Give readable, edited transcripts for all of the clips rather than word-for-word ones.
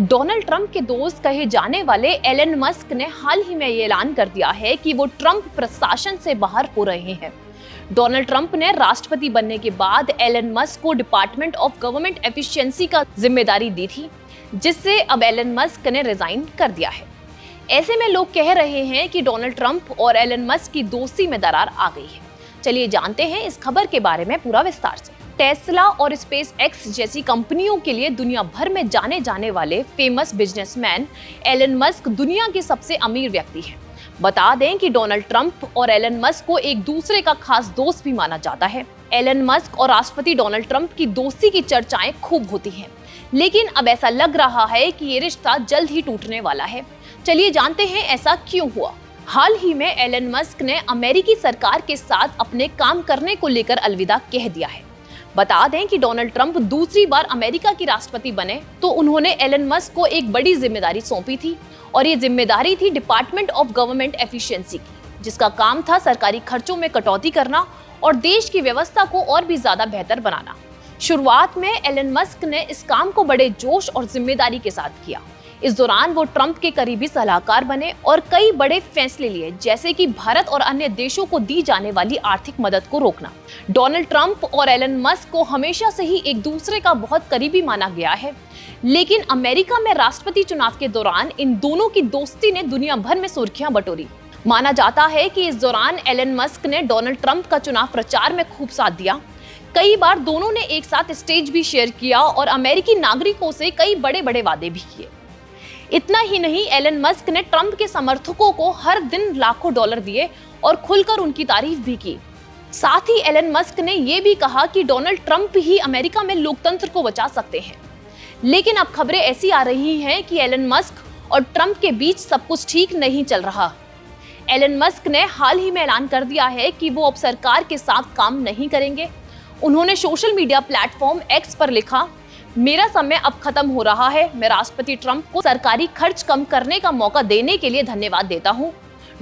Donald Trump के दोस्त कहे जाने वाले एलन मस्क ने हाल ही में ये ऐलान कर दिया है कि वो ट्रंप प्रशासन से बाहर हो रहे हैं। डोनाल्ड ट्रंप ने राष्ट्रपति बनने के बाद एलन मस्क को डिपार्टमेंट ऑफ गवर्नमेंट एफिशिएंसी का जिम्मेदारी दी थी, जिससे अब एलन मस्क ने रिजाइन कर दिया है। ऐसे में लोग कह रहे हैं कि डोनाल्ड ट्रंप और एलन मस्क की दोस्ती में दरार आ गई है। चलिए जानते हैं इस खबर के बारे में पूरा विस्तार से। टेस्ला और स्पेस एक्स जैसी कंपनियों के लिए दुनिया भर में जाने जाने वाले फेमस बिजनेसमैन एलन मस्क दुनिया के सबसे अमीर व्यक्ति हैं। बता दें कि डोनाल्ड ट्रंप और एलन मस्क को एक दूसरे का खास दोस्त भी माना जाता है। एलन मस्क और राष्ट्रपति डोनाल्ड ट्रंप की दोस्ती की चर्चाएं खूब होती हैं, लेकिन अब ऐसा लग रहा है कि ये रिश्ता जल्द ही टूटने वाला है। चलिए जानते हैं ऐसा क्यों हुआ। हाल ही में एलन मस्क ने अमेरिकी सरकार के साथ अपने काम करने को लेकर अलविदा कह दिया है। बता दें कि डोनाल्ड ट्रंप दूसरी बार अमेरिका की राष्ट्रपति बने तो उन्होंने एलन मस्क को एक बड़ी जिम्मेदारी सौंपी थी, और ये जिम्मेदारी थी डिपार्टमेंट ऑफ गवर्नमेंट एफिशिएंसी की, जिसका काम था सरकारी खर्चों में कटौती करना और देश की व्यवस्था को और भी ज्यादा बेहतर बनाना। शुरुआत में एलन मस्क ने इस काम को बड़े जोश और जिम्मेदारी के साथ किया। इस दौरान वो ट्रंप के करीबी सलाहकार बने और कई बड़े फैसले लिए, जैसे कि भारत और अन्य देशों को दी जाने वाली आर्थिक मदद को रोकना। डोनाल्ड ट्रंप और एलन मस्क को हमेशा से ही एक दूसरे का बहुत करीबी माना गया है, लेकिन अमेरिका में राष्ट्रपति चुनाव के दौरान इन दोनों की दोस्ती ने दुनिया भर में सुर्खियां बटोरी। माना जाता है कि इस दौरान एलन मस्क ने डोनाल्ड ट्रंप का चुनाव प्रचार में खूब साथ दिया। कई बार दोनों ने एक साथ स्टेज भी शेयर किया और अमेरिकी नागरिकों से कई बड़े बड़े वादे भी किए। इतना ही नहीं, एलन मस्क ने ट्रंप के समर्थकों को हर दिन लाखों डॉलर दिए और खुलकर उनकी तारीफ भी की। साथ ही एलन मस्क ने यह भी कहा कि डोनाल्ड ट्रंप ही अमेरिका में लोकतंत्र को बचा सकते हैं। लेकिन अब खबरें ऐसी आ रही हैं कि एलन मस्क और ट्रंप के बीच सब कुछ ठीक नहीं चल रहा। एलन मस्क ने हाल ही में ऐलान कर दिया है कि वो अब सरकार के साथ काम नहीं करेंगे। उन्होंने सोशल मीडिया प्लेटफॉर्म एक्स पर लिखा, मेरा समय अब खत्म हो रहा है। मैं राष्ट्रपति ट्रंप को सरकारी खर्च कम करने का मौका देने के लिए धन्यवाद देता हूं।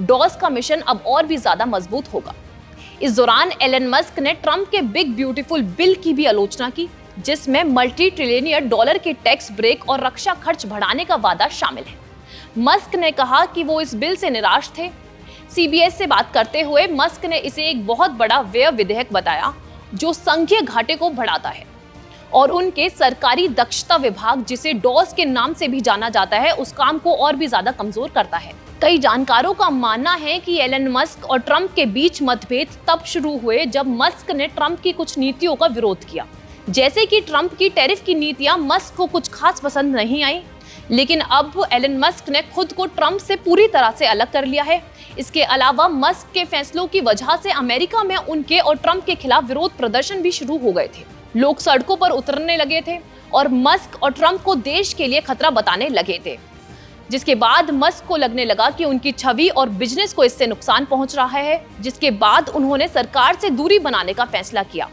डॉस का मिशन अब और भी ज्यादा मजबूत होगा। इस दौरान एलन मस्क ने ट्रंप के बिग ब्यूटीफुल बिल की भी आलोचना की, जिसमें मल्टी ट्रिलियन डॉलर के टैक्स ब्रेक और रक्षा खर्च बढ़ाने का वादा शामिल है। मस्क ने कहा कि वो इस बिल से निराश थे। CBS से बात करते हुए मस्क ने इसे एक बहुत बड़ा व्यय विधेयक बताया, जो संघीय घाटे को बढ़ाता है और उनके सरकारी दक्षता विभाग, जिसे डॉस के नाम से भी जाना जाता है, उस काम को और भी ज्यादा कमजोर करता है। कई जानकारों का मानना है कि एलन मस्क और ट्रंप के बीच मतभेद तब शुरू हुए जब मस्क ने ट्रंप की कुछ नीतियों का विरोध किया, जैसे कि ट्रंप की टैरिफ की नीतियां मस्क को कुछ खास पसंद नहीं आई। लेकिन अब एलन मस्क ने खुद को ट्रंप से पूरी तरह से अलग कर लिया है। इसके अलावा मस्क के फैसलों की वजह से अमेरिका में उनके और ट्रंप के खिलाफ विरोध प्रदर्शन भी शुरू हो गए थे। लोग सड़कों पर उतरने लगे थे और मस्क और ट्रंप को देश के लिए खतरा बताने लगे थे, जिसके बाद मस्क को लगने लगा कि उनकी छवि और बिजनेस को इससे नुकसान पहुंच रहा है, जिसके बाद उन्होंने सरकार से दूरी बनाने का फैसला किया।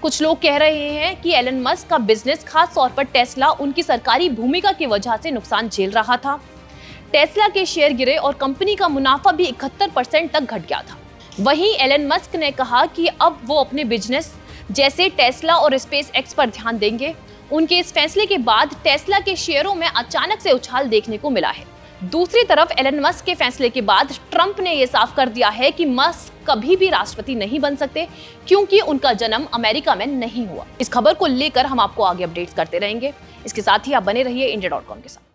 कुछ लोग कह रहे हैं कि एलन मस्क का बिजनेस, खास तौर पर टेस्ला, उनकी सरकारी भूमिका की वजह से नुकसान झेल रहा था। टेस्ला के शेयर गिरे और कंपनी का मुनाफा भी 71% तक घट गया था। वहीं एलन मस्क ने कहा कि अब वो अपने बिजनेस जैसे टेस्ला और स्पेस एक्स पर ध्यान देंगे। उनके इस फैसले के बाद टेस्ला के शेयरों में अचानक से उछाल देखने को मिला है। दूसरी तरफ एलन मस्क के फैसले के बाद ट्रंप ने यह साफ कर दिया है कि मस्क कभी भी राष्ट्रपति नहीं बन सकते, क्योंकि उनका जन्म अमेरिका में नहीं हुआ। इस खबर को लेकर हम आपको आगे अपडेट्स करते रहेंगे। इसके साथ ही आप बने रहिए India.com के साथ।